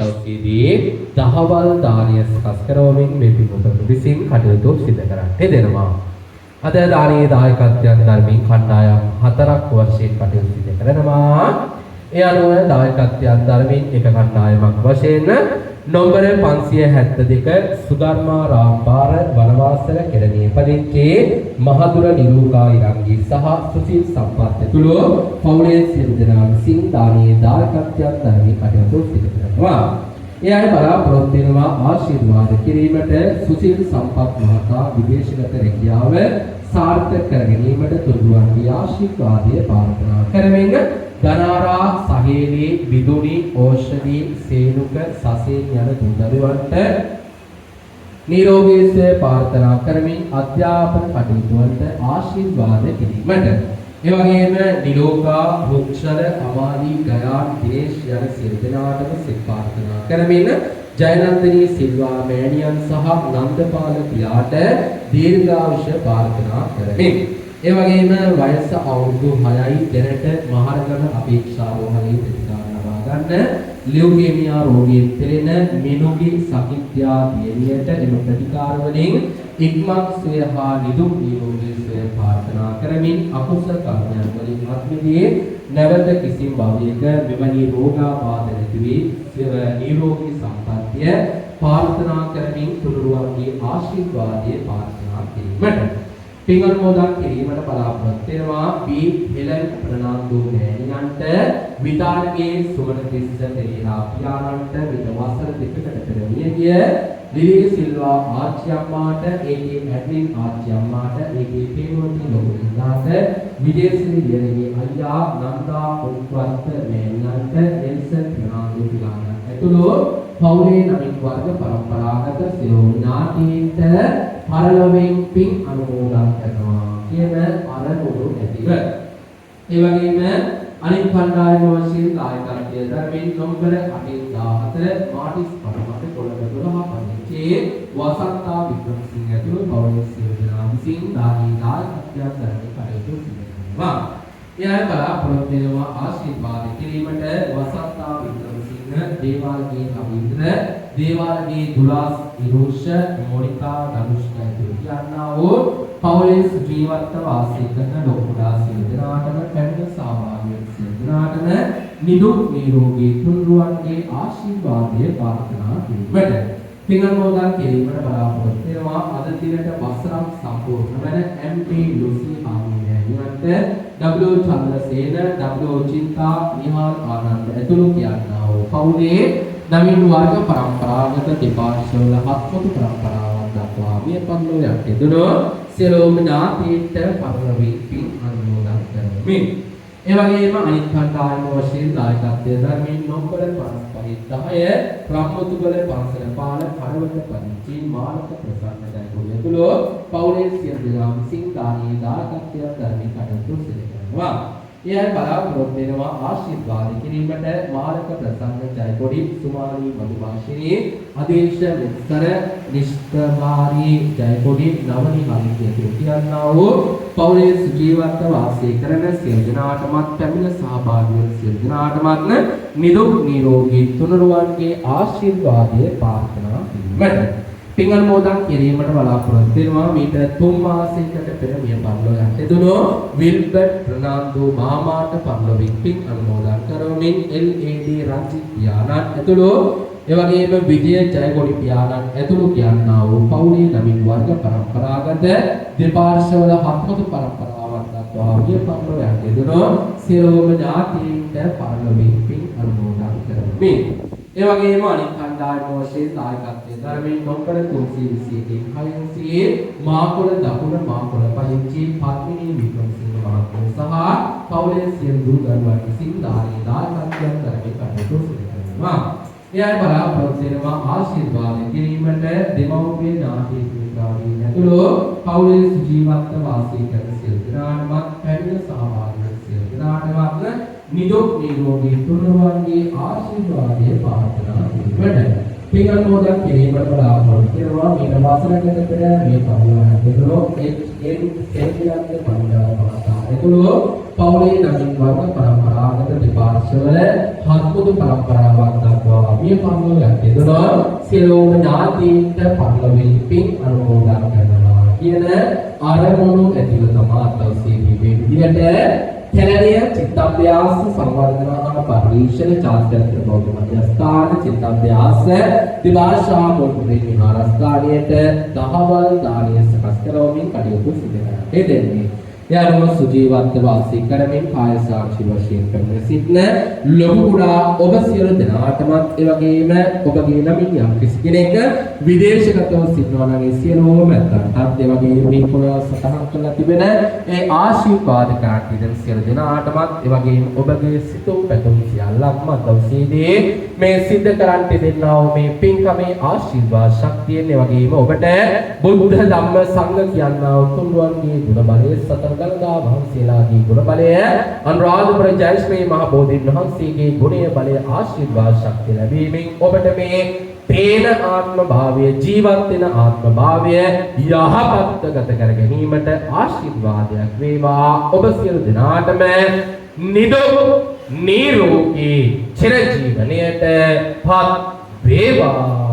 දවසේදී දහවල් දානීය සකස් කරවමින් මේ පින්වතුන් විසින් කටයුතු සිදු කරන්නට දෙනවා. අද දානීය දායකත්වයන් ධර්මී කණ්ඩායම් 4ක් වශයෙන් කටයුතු සිදු කරනවා. ඒ අනුව දායකත්වයන් ධර්මී එක කණ්ඩායමක් වශයෙන් නම්බර 572 සුධර්මා රාම්පාර වනවාසල කෙරණිය පදිංචි මහදුර නිරූකා ඉරංගී සහ සුසිල් සම්පත් ඇතුළු පවුලේ සියලු දෙනා විසින් දානීය දායකත්වයන් ධර්මී කටයුතු සිදු කරනවා. ඒ අය බලාපොරොත්තු වෙනවා ආශිර්වාද කිරීමට සුසිල් සම්පත් මහතා විදේශගත රැකියාව සාර්ථක කර ගැනීමට තුරුවන්ගේ ආශිර්වාදය ප්‍රාර්ථනා කරමින් දනාරා සහේලී විදුනි ඕෂධි සේනුක සසේන් යන දුන්දරුවන්ට නිරෝගී සුවය ප්‍රාර්ථනා කරමින් අධ්‍යාපන කටයුතු වලට ආශිර්වාද කිරීමට ඒ වගේම නිරෝගා වෘක්ෂල අමාලි ගයාන් දිනේෂ් යන සියලු දෙනාටම සිත ප්‍රාර්ථනා කරමින් ජයනන්දනී සිල්වා මෑණියන් සහ නන්දපාල පියාට දීර්ඝායුෂ ප්‍රාර්ථනා කරමින් ඒ වගේම වයස අවුරුදු 6යි දැනට මහරගම අපේක්ෂා රෝහලේ ප්‍රතිකාර ලබා ගන්න ලියුකේමියා රෝගයෙන් පෙළෙන මිනුගේ සකිත්‍යා දියණියට එම ප්‍රතිකාර වලින් ඉක්මන් සුවය හා නිදුක් නිරෝගී සුවය ප්‍රාර්ථනා කරමින් අකුසල කර්මයන් වලින් අත්මිදී නැවත කිසිම භවයක මෙවැනි රෝගාබාධ නැති වී නිරෝගී සම්පන්නිය ප්‍රාර්ථනා කරමින් තුනුරුවන්ගේ ආශිර්වාදයේ ප්‍රාර්ථනා කිරීමට පින්වල මොදක් කිරීමට බලාපොරොත්තු වෙනවා බී හෙලන් ප්‍රනාන්දු මෑණියන්ට විතාරගේ සුමනතිස්ස පෙරේරා පියාණන්ට විත වසර දෙකකට පෙර මියගිය ලිලී සිල්වා ආච්චි අම්මාට ඒකේ ඇඩ්ලින් ආච්චි අම්මාට ඒකේ පේනෝති ලොකුදාට විජේශ්‍රී දියණිගේ අයියා නන්දා උත්වත්ත මෑණියන්ට එල්සන් ප්‍රනාන්දු පියාණන් ඇතුළු පවුලේ නමින් වර්ග පරම්පරාගත සියලු ඥාතීන්ට පරලොවෙන් පින් අනුමෝදන් කරනවා කියන අරමුණු ඇතිව ඒ වගේම අනිත් කණ්ඩායම වශයෙන් දායකත්වය දරමින් නම්බර 814 මාටිස් පරමත කොළඹ 12 පදිංචි වසන්තා වික්‍රමසිංහ ඇතුළු පවුලේ සියලු දෙනා විසින් දානීය දායකත්වයක් දරමින් කටයුතු සිදු කරනවා. ඒ අය බලාපොරොත්තු වෙනවා ආශිර්වාද කිරීමට වසන්තා වික්‍රමසිංහ දේවාලගේ රවීන්ද්‍ර දේවාලගේ දුලාස් ඉරුෂ මොනිකා දනුෂ්කා යන්නා වූ පවුලේ ජීවත්ව වාසය කරන ලොකුඩා සියලු දෙනාටම පැමිණ සහභාගී වෙන සියලු දෙනාටම නිදුක් නිරෝගී තුන්රුවන්ගේ ආශිර්වාදය ප්‍රාර්ථනා කිරීමට පින්වල මොදන් කිරීමට බලාපොරොත්තු වෙනවා. අද දිනට වසරක් සම්පූර්ණ වන එම්.පී. ලුසි ආමිණයන්ට W චන්ද්‍රසේන W චින්තා නිහාල් ආනන්ද ඇතුළු කියන්නා වූ පවුලේ නවීන වර්ග පරම්පරාගත දෙපාර්ශ්වවල හත්වතු පරම්පරාවක් දක්වා මිය පරලොව යටදුණු සියලුම ඥාතීන්ට පරලොවින් පින් අනුමෝදන් කරමින් ඒ වගේම අනිත් කණ්ඩායම වශයෙන් දායකත්වයේ ධර්මයෙන් නොකර 55 රම්මුතුගල පන්සල පාල කරවත පදිංචි මානක ප්‍රසන්න ජයකොඩි ඇතුළු පවුලේ සියලු දෙනා විසින් දානීය දායකත්වය ධර්මයෙන් කටයුතු සිදු කරනවා. ඒ අය බලාපොරොත්තු වෙනවා ආශිර්වාද කිරීමට මාලක ප්‍රසන්න ජයකොඩි සුමාලි මధుභාෂිනී අධීක්ෂ විස්තර නිෂ්ඨාරී ජයකොඩි නවනි හරිය කියන්නා වූ පවුලේ සුජීවත්ව වාසය කරන සියලු දෙනාටමත් පැමිණ සහභාගී වන සියලු දෙනාටමත් නිදුක් නිරෝගී තුනුරුවන්ගේ ආශිර්වාදය ප්‍රාර්ථනා කිරීමට පින්වල මොදන් කිරීමට බලාපොරොත්තු වෙනවා. මීට 3 මාසයකට පෙර මිය පරලොව යටදුණු විල්බර්ට් ප්‍රනාන්දු මාමාට පරලොවින් පින් අනුමෝදන් කරවමින් එල්.ඒ.ඩී. රංජිත් පියාණන් ඇතුළු ඒ වගේම විජය ජයකොඩි පියාණන් ඇතුළු කියන්නා වූ පවුලේ නමින් වර්ග පරම්පරාගත දෙපාර්ශ්වවල හත්වතු පරම්පරාවක් දක්වා මිය පරලොව යටදුණු සියලුම ඥාතීන්ට පරලොවින් පින් අනුමෝදන් කරමින් ඒ වගේම අනිත් කණ්ඩායම වශයෙන් දායකත්වයේ ධර්මයෙන් නොකර 321 මාකොළ දකුණ මාකොළ පදිංචි පත්මිනී වික්‍රමසිංහ මහත්මිය සහ පවුලේ සියලු දරුවන් විසින් දානීය දායකත්වයක් ධර්මයෙන් කටයුතු සිදු කරනවා. ඒ අය බලාපොරොත්තු වෙනවා ආශිර්වාද කිරීමට දෙමව්පිය ඥාතී මිත්‍රාදීන් ඇතුළු පවුලේ සුජීවත්ව වාසය කරන සියලු දෙනාටමත් පැමිණ සහභාගී වන සියලු දෙනාටමත් නිදුක් නිරෝගී තුනුරුවන්ගේ ආශිර්වාදය ප්‍රාර්ථනා කිරීමට පින්වල මොදන් කිරීමට බලාපොරොත්තු වෙනවා. මේ වසරකට පෙර මේ පවුල ඇතුළු එච්.එන්. සෙල්වියන්ගේ පරිණාම මහතා ඇතුළු පවුලේ නමින් වර්ග පරම්පරාගත දෙපාර්ශ්වවල හත්මුතු පරම්පරාවක් දක්වා මිය පරලොවට යෙදුණා සියලුම ඥාතීන්ට පරලොවේ පින් අනුමෝදන් කරනවා කියන අරමුණු ඇතිව තමයි තවසේදී මේ විදිහට කැලණිය චිත්තාභ්‍යාස සංවර්ධන හා පරිශීලන චාරිත්‍ර බෞද්ධ මධ්‍යස්ථාන චිත්තාභ්‍යාස දිවාශා පොත්පත් විහාරස්ථානයේට දහවල් දානය සකස් කරවමින් කටයුතු සිදු කරනවා. ඒ දෙන්නේ යාළුව සුජීවත්ව වාසය කරමින් කාය සාක්ෂි වශයෙන් කරන සිටින ලොකු කුඩා ඔබ සියලු දෙනාටමත් ඒ වගේම ඔබගේ නමින් යම් කිසි කෙනෙක් විදේශගතව සිටිනවා නම් ඒ සියලුම නැත්නම් ඒ වගේම මේ පොළොව සටහන් කරලා තිබෙන ඒ ආශිර්වාද කාර්යයෙන් සියලු දෙනාටමත් ඒ වගේම ඔබගේ සිතූ පැතුම් සියල්ලක්ම දවසේදී මේ සිද්ධ කරන්ට දෙන්නා වූ මේ පින්කමේ ආශිර්වාද ශක්තියෙන් ඒ වගේම ඔබට බුද්ධ ධම්ම සංඝ කියනා වූ තුන්වන්ගේ ගුණ බලයේ සතර ගංගා වහන්සේලාගේ ගුණ බලය අනුරාධපුර ජයශ්‍රී මහ බෝධීන් වහන්සේගේ ගුණය බලය ආශිර්වාද ශක්තිය ලැබීමෙන් ඔබට මේ තේන ආත්ම භාවය ජීවත් වෙන ආත්ම භාවය යහපත් ගත කර ගැනීමට ආශිර්වාදයක් වේවා. ඔබ සියලු දෙනාටම නිරෝගී චිරජීවනයට පත් වේවා.